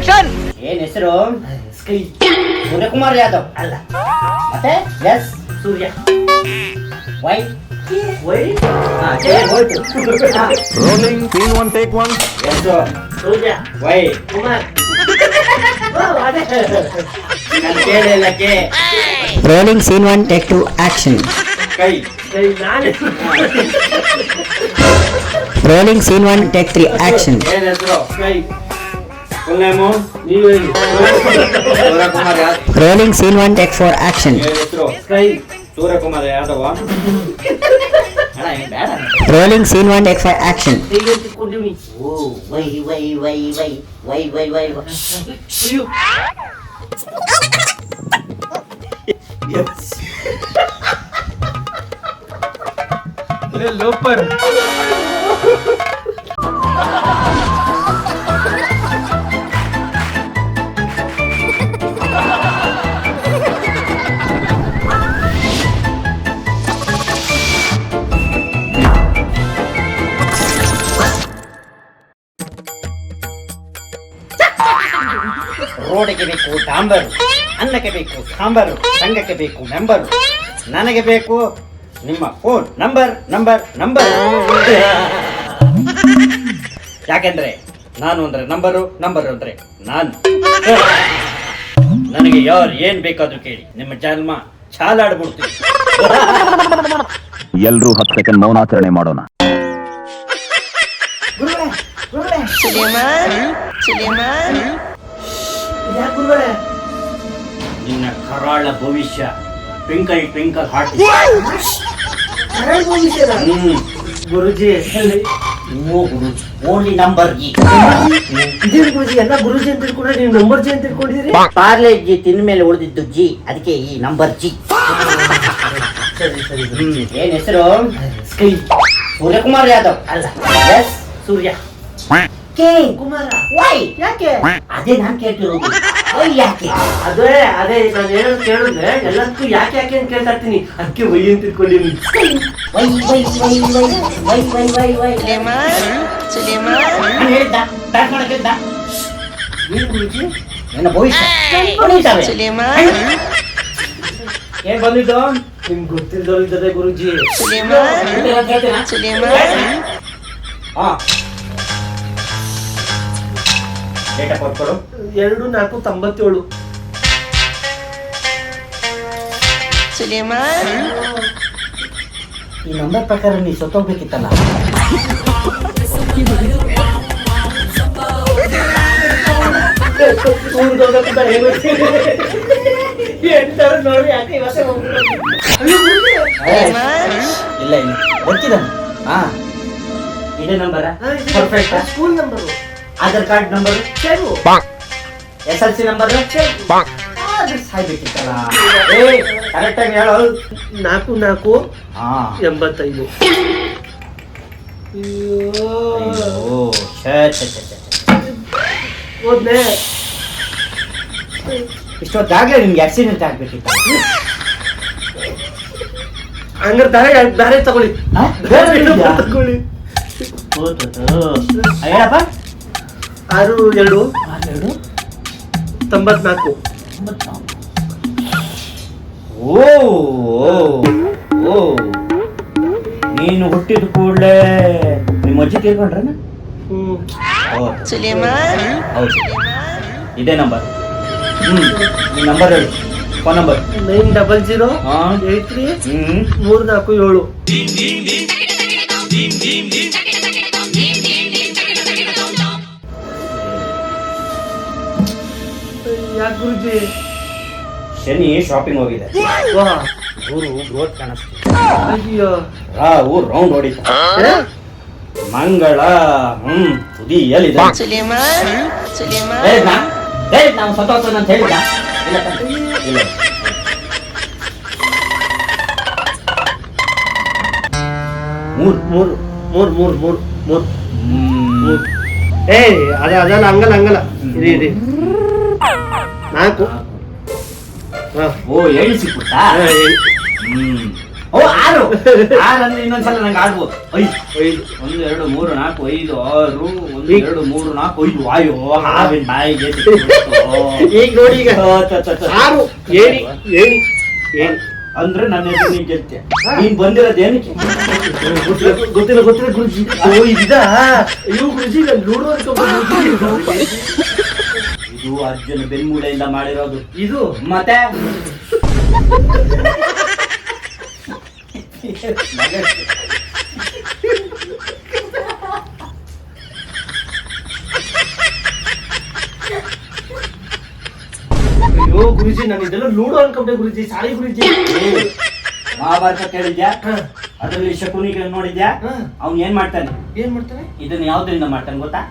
Action. ಏನ್ ಹೆಸರು? Sky. Suryakumar Yadav ಅಲ್ಲ. ಮತ್ತೆ yes Surya. Why why rolling scene 1 take 1. Yes Surya. Why Kumar. ನಾನು ಕೇಳಿಲ್ಲ ಕೆ. Rolling scene 1 take 2 action. ಕೈ ಕೈ ನಾನು. Rolling scene 1 take 3 action. ಏನ್ ಹೆಸರು? ಕೈ. ಫುಲ್ ನೇಮು ನೀವು ಹೇಳಿ. Suryakumar Yadav. Rolling scene 1 take 4 action. ಏನ್ ಹೆಸರು? ಕೈ. ಸೂರ್ಯಕುಮಾರ್ ಯಾದವ್. ಅಣ್ಣ ಏನು ಬೇಡ. Rolling scene 1 take 5 action. Oh why why why why why why why why. Loafer. ರೋಡಿಗೆ ಬೇಕು ಡಾಂಬರು, ಅನ್ನಕ್ಕೆ ಬೇಕು ಸಾಂಬಾರು, ಸಂಘಕ್ಕೆ ಬೇಕು ಮೆಂಬರು, ನನಗೆ ಬೇಕು ನಿಮ್ಮ ಫೋನ್ ನಂಬರ್ ನಂಬರ್ ನಂಬರ್. ಯಾಕೆಂದ್ರೆ ನಾನು ಅಂದ್ರೆ ನಂಬರು, ನಂಬರ್ ಅಂದ್ರೆ ನಾನು. ನನಗೆ ಯಾರು ಏನ್ ಬೇಕಾದ್ರೂ ಕೇಳಿ, ನಿಮ್ಮ ಜನ್ಮ ಚಾಲಾಡ್ಬಿಡ್ತೀನಿ. ಎಲ್ರೂ 10 ಸೆಕೆಂಡ್ ಮೌನಾಚರಣೆ ಮಾಡೋಣ. ನಿನ್ನ ಕರಾಳ ಭವಿಷ್ಯ ಟ್ವಿಂಕಲ್ ಟ್ವಿಂಕಲ್ ಹಾರ್ಟ್. ಗುರುಜಿ ಓನ್ಲಿ ನಂಬರ್ ಜಿ. ಇದೇನು ಗುರುಜಿ ಎಲ್ಲ ಗುರುಜಿ ಅಂತ ತಿಳ್ಕೊಂಡ್ರೆ ನೀವು ನಂಬರ್ ಜಿ ಅಂತ ತಿಳ್ಕೊಂಡಿದ್ರಿ. ಪಾರ್ಲೆ ಜಿ ತಿಂದ ಮೇಲೆ ಉಳಿದಿದ್ದು ಜಿ, ಅದಕ್ಕೆ ಈ ನಂಬರ್ ಜಿ. ಸರಿ ಸರಿ ಏನ್ ಹೆಸರು? ಸ್ಕೈ. ಸೂರ್ಯಕುಮಾರ್ ಯಾದವ್ ಅಲ್ಲ. ಎಸ್ ಸೂರ್ಯ. ಕೆ ಕುಮಾರ. ವೈ ಯಾಕೆ? ಅದೇ ನಾನ್ ಕೇಳ್ತಿರೋದು. ವೈ ಯಾಕೆ? ಅದೇ ಅದೇ ನಾನು ಏನೋ ಕೇಳಿದ್ರೆ ಎಲ್ಲದಕ್ಕೂ ಯಾಕೆ ಯಾಕೆ ಅಂತ ಕೇಳ್ತಾ ಇರ್ತೀನಿ, ಅದಕ್ಕೆ ವೈ ಅಂತ ತಿಳ್ಕೊಂಡಿನಿ. Why why why why why why why why. ನಾನು ಹೇಳಿದ್ದ ಬ್ಯಾಕ್ ಮಾಡಕ್ಕಿದ್ದ. ಏನ್ ಗುರುಜಿ? ನನ್ನ ಭವಿಷ್ಯ ಉಳಿತಾವೆ. ಏನ್ ಬಂದಿದ್ದು? ನಿಮ್ಗೆ ಗೊತ್ತಿಲ್ದವ್ರು ಇದ್ದದೆ ಗುರುಜಿ. ಹಾ ಡೇಟ್ ಆಫ್ ಬರ್ತ್ ಕೊಡು. 2/4/97. ಈ ನಂಬರ್ ಪ್ರಕಾರ ನೀ ಸತ್ತೋಗ್ಬೇಕಿತ್ತಲ್ಲ. ನೋಡಿ ಯಾಕೆ ಇವತ್ತೇ ಹೋಗ್ಬಿಡೋದು? ಇಲ್ಲ ಇಲ್ಲ ಗೊತ್ತಿದ್ದಾನೆ. ಹಾ ಇದೇ number perfect. School number, Aadhaar card number, ಸೇರು, SLC ನಂಬರ್ ಸಾಯ್ಬೇಕಿತ್ತಲ್ಲ. ಕರೆಕ್ಟ್ ಆಗಿ ಹೇಳೋ. 4/4/85. ಹೋದ್ನೆ. ಇಷ್ಟೊತ್ತಾಗ್ಲೇ ನಿಮ್ಗೆ ಆಕ್ಸಿಡೆಂಟ್ ಆಗ್ಬೇಕಿತ್ತು. ಹಂಗಾರೆ ದಾರೆ ತಗೊಳ್ಳಿ. ತಗೊಳ್ಳಿ. ಹೇಳಪ್ಪ. 6/2/94. ಓ ಓ ನೀನು ಹುಟ್ಟಿದ ಕೂಡಲೇ ನಿಮ್ಮ ಅಜ್ಜಿ ತೀರ್ಕೊಂಡ್ರನ? ಹೌದು ಇದೇ ನಂಬರ್. ಈ ನಂಬರ್ ಹೇಳು, ಫೋನ್ ನಂಬರ್. 900833447. ಯಾಕೆ ಗುರುಜಿ? ಶನಿ ಶಾಪಿಂಗ್ ಹೋಗಿದೆ. ವಾ, ಗುರು ಗ್ರೋತ್ ಕಾಣಿಸ್ತೀವಿ. ಅಯ್ಯೋ, ರಾವು ರೌಂಡ್ ಹೊಡಿತ. ಮಂಗಳ ತುದಿಯಲ್ಲಿದೆ. ನಾವು ಸತ್ತೋಗ್ತಾನೆ ಅಂತ ಹೇಳಿದ. ಇಲ್ಲ ಮೂರು. ಏಯ್ ಅದಲ್ಲ, ಹಂಗಲ್ಲ. ಇರಿ 4. ಓ ಹೇಳಿ ಸಿಕ್ಬಿಟ್ಟ. ಓ 6 ಅಂದ್ರೆ ಇನ್ನೊಂದ್ಸಲ ನಂಗೆ ಆಡ್ಬೋದು 5 1 2 3 4 5 6 1 2 3 4 5 ಅಯ್ಯೋ ಹಾವಿನ ಬಾಯಿಗೆ ಈಗ ನೋಡಿ ಈಗ 6 ಏಣಿ ಅಂದ್ರೆ ನನ್ನ ಹೆಸರು ನೀನ್ ಗೆಲ್ತೀಯ ನೀನ್ ಬಂದಿರೋದು ಏನಕ್ಕೆ ಗೊತ್ತಿಲ್ಲ ಗುರುಜಿ. ಇದ ಇವು ಗುರುಜಿ ಲೂಡೋ ಇದು ಅರ್ಜುನ ಬೆನ್ಮೂಳೆಯಿಂದ ಮಾಡಿರೋದು ಇದು ಮತ್ತೆ ಅಯ್ಯೋ ಗುರುಜಿ ನಾನು ಇದೆಲ್ಲ ಲೂಡೋ ಅನ್ಕೊಂಡೆ ಗುರುಜಿ. ಸಾರಿ ಗುರುಜಿ. ಮಹಾಭಾರತ ಕೇಳಿದ್ಯಾ? ಅದ್ರಲ್ಲಿ ಶಕುನಿಗೆ ನೋಡಿದ್ಯಾ? ಅವ್ನ್ ಏನ್ ಮಾಡ್ತಾನೆ? ಇದನ್ನ ಯಾವ್ದ್ರಿಂದ ಮಾಡ್ತಾನೆ ಗೊತ್ತಾ?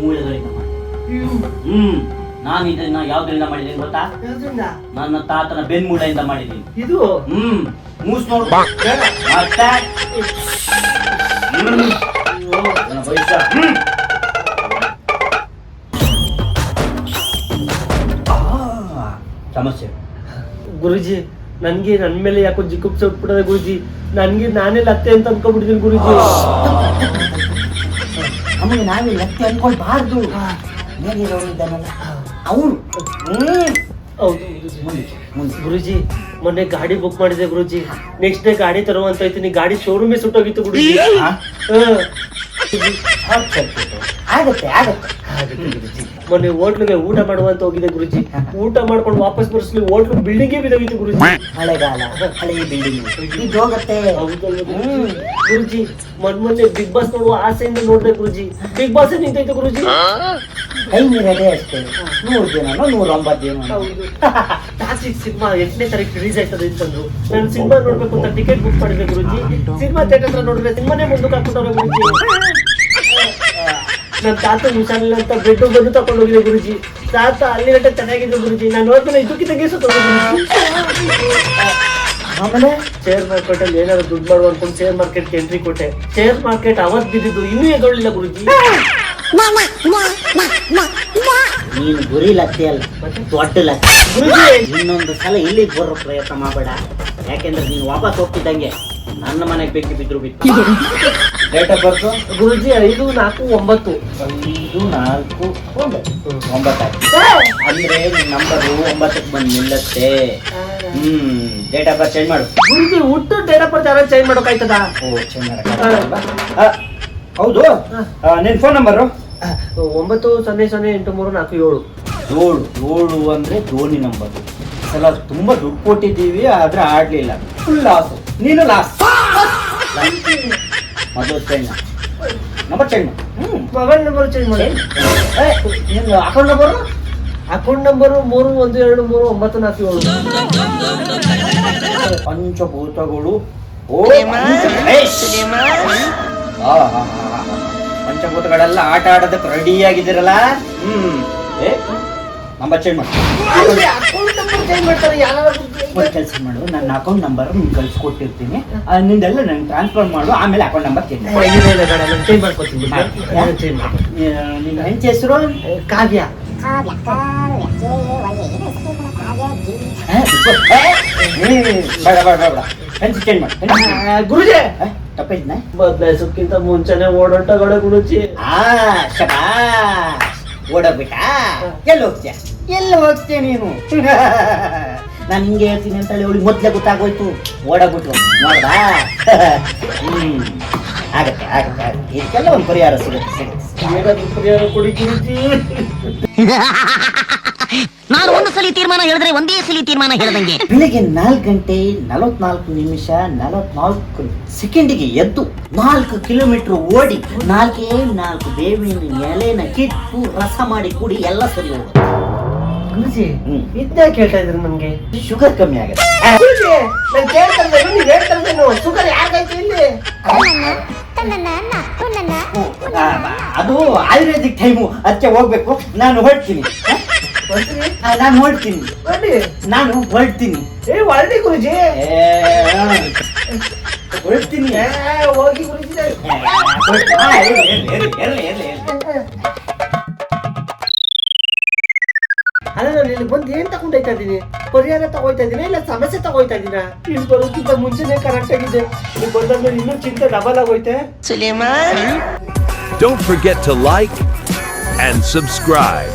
ಮೂಳೆಗಳಿಂದ ಮಾಡ್ತಾನೆ. ನಾನು ಇದನ್ನ ಯಾವ್ದ್ರಿಂದ ಮಾಡಿದ್ದೀನಿ ಗೊತ್ತಾ? ನನ್ನ ತಾತನ ಬೆನ್ಮೂಳೆಯಿಂದ ಮಾಡಿದ್ದೀನಿ. ಇದು ಮೂಸ್ ನೋಡು ಮತ್ತೆ ಸಮಸ್ಯೆ ಗುರುಜಿ. ನನ್ಗೆ ನನ್ ಮೇಲೆ ಯಾಕೋ ಜಿಗುಪ್ಸೆ ಉಟ್ಬಿಟ್ಟದೆ ಗುರುಜಿ. ನನ್ಗೆ ನಾನೇ ಲತ್ತೆ ಅಂತ ಅನ್ಕೊಂಡ್ಬಿಟ್ಟಿದ್ದೀನಿ ಗುರುಜಿ. ನಮಗೆ ನಾವೇ ಲತ್ತೆ ಅನ್ಕೊಳ್ಬಾರ್ದು. ಅವನು ಹೌದು ಗುರುಜಿ. ಮೊನ್ನೆ ಗಾಡಿ ಬುಕ್ ಮಾಡಿದೆ ಗುರುಜಿ. ನೆಕ್ಸ್ಟ್ ಡೇ ಗಾಡಿ ತರುವಂತ ಇದ್ದೀನಿ. ಗಾಡಿ ಶೋರೂಮೇ ಸುಟ್ಟೋಗಿತ್ತು ಗುರುಜಿ. ಆಗತ್ತೆ ಮೊನ್ನೆ ಹೋಟ್ಲಿಗೆ ಊಟ ಮಾಡುವಂತ ಹೋಗಿದೆ ಗುರುಜಿ. ಊಟ ಮಾಡ್ಕೊಂಡು ವಾಪಸ್ ಬರ್ಸ್ಲಿ ಹೋಟ್ಲು ಬಿಲ್ಡಿಂಗೇ ಬಿದ್ದೋಗಿತ್ತು ಗುರುಜಿ. ಹಳೆಗಾಲ ಹಳೆ ಬಿಲ್ಡಿಂಗ್ ಹೋಗತ್ತೆ. ಗುರುಜಿ ಮೊನ್ನೆ ಬಿಗ್ ಬಾಸ್ ನೋಡುವ ಆಸೆಯಿಂದ ನೋಡ್ದೆ ಗುರುಜಿ. ಬಿಗ್ ಬಾಸ್ ನಿಂತೈತೆ ಗುರುಜಿ. ಅಷ್ಟೇ 100 ಜನನೋ 109 ಜನ. ಟಾಕ್ಸಿಕ್ ಸಿನಿಮಾ 8ನೇ ತಾರೀಕು ರಿಲೀಸ್ ಆಯ್ತದೆ ಅಂತಂದ್ರು. ನಾನು ಸಿನಿಮಾ ನೋಡ್ಬೇಕು ಅಂತ ಟಿಕೆಟ್ ಬುಕ್ ಮಾಡಿದೆ ಗುರುಜಿ. ಸಿನಿಮಾ ಥಿಯೇಟರ್ ಹತ್ರ ನೋಡಿದ್ರೆ ಸಿನಿಮಾನೇ ಮುಂದಕ್ಕೆ ಹಾಕ್ಬಿಟ್ಟವ್ರೆ ಗುರುಜಿ. ನನ್ನ ತಾತ ಹುಷಾರಿಲ್ಲ ಅಂತ ಬೆಡ್ ಬಂದು ತಗೊಂಡು ಹೋಗಿದೆ ಗುರುಜಿ. ತಾತ ಅಲ್ಲಿ ಗಂಟೆ ಚೆನ್ನಾಗಿದ್ರು ಗುರುಜಿ. ನಾನು ನೋಡ್ತಾನೆ ಇದಕ್ಕಿದ್ದಂಗೆ ಆಮೇಲೆ ಶೇರ್ ಮಾರ್ಕೆಟ್ ಅಲ್ಲಿ ಏನಾದ್ರು ದುಡ್ಡು ಮಾಡುವ ಅನ್ಕೊಂಡು ಶೇರ್ ಮಾರ್ಕೆಟ್ ಎಂಟ್ರಿ ಕೊಟ್ಟೆ. ಶೇರ್ ಮಾರ್ಕೆಟ್ ಅವತ್ ಬಿದ್ದಿದ್ದು ಇನ್ನೂ ಎದೊಳ್ಳಿಲ್ಲ ಗುರುಜಿ. ನೀನು ಗುರಿ ಲತ್ತೆ ಅಲ್ಲ ದೊಡ್ಡ ಲತ್ತೆ ಗುರುಜಿ. ಇನ್ನೊಂದು ಸಲ ಇಲ್ಲಿ ಬರೋ ಪ್ರಯತ್ನ ಮಾಡಬೇಡ. ಯಾಕೆಂದ್ರೆ ನೀನು ವಾಪಸ್ ಹೋಗ್ತಿದ್ದಂಗೆ ನನ್ನ ಮನೆಗೆ ಬೆಂಕಿ ಬಿದ್ರು ಬಿತ್ತು. ಡೇಟ್ ಆಫ್ ಬರ್ತು ಗುರುಜಿ 5-4-9 ಅಂದ್ರೆ ನಿನ್ ನಂಬರ್ 9ಕ್ಕೆ ಬಂದು ನಿಲ್ಲತ್ತೆ. ಡೇಟ್ ಆಫ್ ಬರ್ತ್ ಚೇಂಜ್ ಮಾಡು ಗುರುಜಿ. ಹುಟ್ಟು ಡೇಟ್ ಆಫ್ ಬರ್ತ್ ಯಾರು ಚೇಂಜ್ ಮಾಡೋಕಾಯ್ತದ? ಚೇಂಜ್ ಮಾಡಕ ಹೌದು. ನಿನ್ ಫೋನ್ ನಂಬರು 90083447. 7 ಅಂದ್ರೆ ಧೋನಿ ನಂಬರ್. ಸಲ ತುಂಬಾ ದುಡ್ಡು ಕೊಟ್ಟಿದ್ದೀವಿ ಆದ್ರೆ ಆಡ್ಲಿಲ್ಲ. Full loss. ನೀನು ಲಾಸ್. ಮೊದಲು change number change mobile number change ಮಾಡಿ. ನಿನ್ನ ಅಕೌಂಟ್ ನಂಬರು ಅಕೌಂಟ್ ನಂಬರು 31239447. ಪಂಚಭೂತಗಳು. ಪಂಚಭೂತಗಳೆಲ್ಲ ಆಟ ಆಡೋದಕ್ಕೆ ರೆಡಿ ಆಗಿದ್ದೀರಲ್ಲ. ನಂಬರ್ ಚೇಂಜ್ ಮಾಡಿ. ಅಕೌಂಟ್ ನಂಬರ್ ಚೇಂಜ್ ಮಾಡ್ತಾರೆ ಯಾರು? ಒಂದು ಕೆಲಸ ಮಾಡು, ನನ್ನ ಅಕೌಂಟ್ ನಂಬರ್ ನಿಮ್ಗೆ ಕಳ್ಸಿಕೊಟ್ಟಿರ್ತೀನಿ. ನಿಂದೆಲ್ಲ ನಂಗೆ ಟ್ರಾನ್ಸ್ಫರ್ ಮಾಡು. ಆಮೇಲೆ ಅಕೌಂಟ್ ನಂಬರ್ ಚೇಂಜ್ ಮಾಡಿ. ಚೇಂಜ್ ಮಾಡ್ಕೊತೀನಿ. ನಿನ್ನ ಹೆಂಚ ಹೆಸರು ಕಾವ್ಯ. ಬೇಡ ಹೆಂಚ ಚೇಂಜ್ ಮಾಡಿ. ಗುರುಜಿ ತಪ್ಪಿದ್ನ ಬದಲಾಯಿಸೋಕ್ಕಿಂತ ಮುಂಚೆನೆ ಓಡಾಟಗಳ ಗುರುಜಿ. ಓಡೋಗ್ಬೇಕಾ? ಎಲ್ಲಿ ಹೋಗ್ತೀಯ ನೀನು? ನಾನು ಹಿಂಗೆ ಹೇಳ್ತೀನಿ ಅಂತ ಹೇಳಿ ಅವಳಿಗೆ ಮೊದ್ಲೇ ಗೊತ್ತಾಗೋಯ್ತು. ಓಡಾಗ್ಬಿಟ್ರು ನೋಡ್ದಾ? ಆಗತ್ತೆ ಇದಕ್ಕೆಲ್ಲ ಒಂದು ಪರಿಹಾರ ಸಿಗುತ್ತೆ. ಪರಿಹಾರ ಕೊಡಿ ಗುರುಜಿ. ನಾನು ಒಂದು ಸಲ ತೀರ್ಮಾನ ಹೇಳಿದ್ರೆ ಒಂದೇ ಸಲ ತೀರ್ಮಾನ ಹೇಳ್ದಂಗೆ. ಬೆಳಿಗ್ಗೆ 4:44 ಸೆಕೆಂಡಿಗೆ ಎದ್ದು 4 ಕಿಲೋಮೀಟರ್ ಓಡಿ 4 ಬೇವಿನ ಎಲೆನ ಕಿತ್ತು ರಸ ಮಾಡಿ ಕುಡಿ, ಎಲ್ಲ ಸರಿ ಹೋಗುತ್ತೆ. ಗುರುಜಿ ಇದ್ದೇ ಕೇಳ್ತಾ ಇದ್ರು ನಮ್ಗೆ. ಶುಗರ್ ಕಮ್ಮಿ ಆಗುತ್ತೆ. ಗುರುಜಿ ನಾನು ಕೇಳ್ತಾ ಇದ್ದೆ, ನೀವು ಹೇಳ್ತಾ ಇದ್ದೇನು? ಶುಗರ್ ಯಾಕಾಯ್ತು ಇಲ್ಲಿ? ಅದು ಆಯುರ್ವೇದಿಕ್ ಟೈಮು, ಅದಕ್ಕೆ ಹೋಗ್ಬೇಕು. ನಾನು ಹೊರಡ್ತೀನಿ. ನಾನು ಹೊರಡ್ತೀನಿ. ಒಳ್ಳೆ ಗುರುಜಿ ಹೊರಡ್ತೀನಿ. ಹೋಗಿ ಗುರುಜಿ. ಅಲ್ಲ ನಾನು ಇಲ್ಲಿ ಬಂದು ಏನ್ ತಗೊಂಡೋಯ್ತಾ ಇದೀನಿ? ಪರಿಹಾರ ತಗೋಯ್ತಾ ಇದೀನಿ ಇಲ್ಲ ಸಮಸ್ಯೆ ತಗೋಯ್ತಾ ಇದೀನ? ಇಲ್ಲಿ ಬರೋಕ್ಕಿಂತ ಮುಂಚೆನೆ ಕರೆಕ್ಟ್ ಆಗಿದೆ. ಇಲ್ಲಿ ಬಂದಾದ್ಮೇಲೆ ಇನ್ನೂ ಚಿಂತೆ ಡಬಲ್ ಆಗೋಯ್ತೆ. Suleman Don't forget to like and subscribe.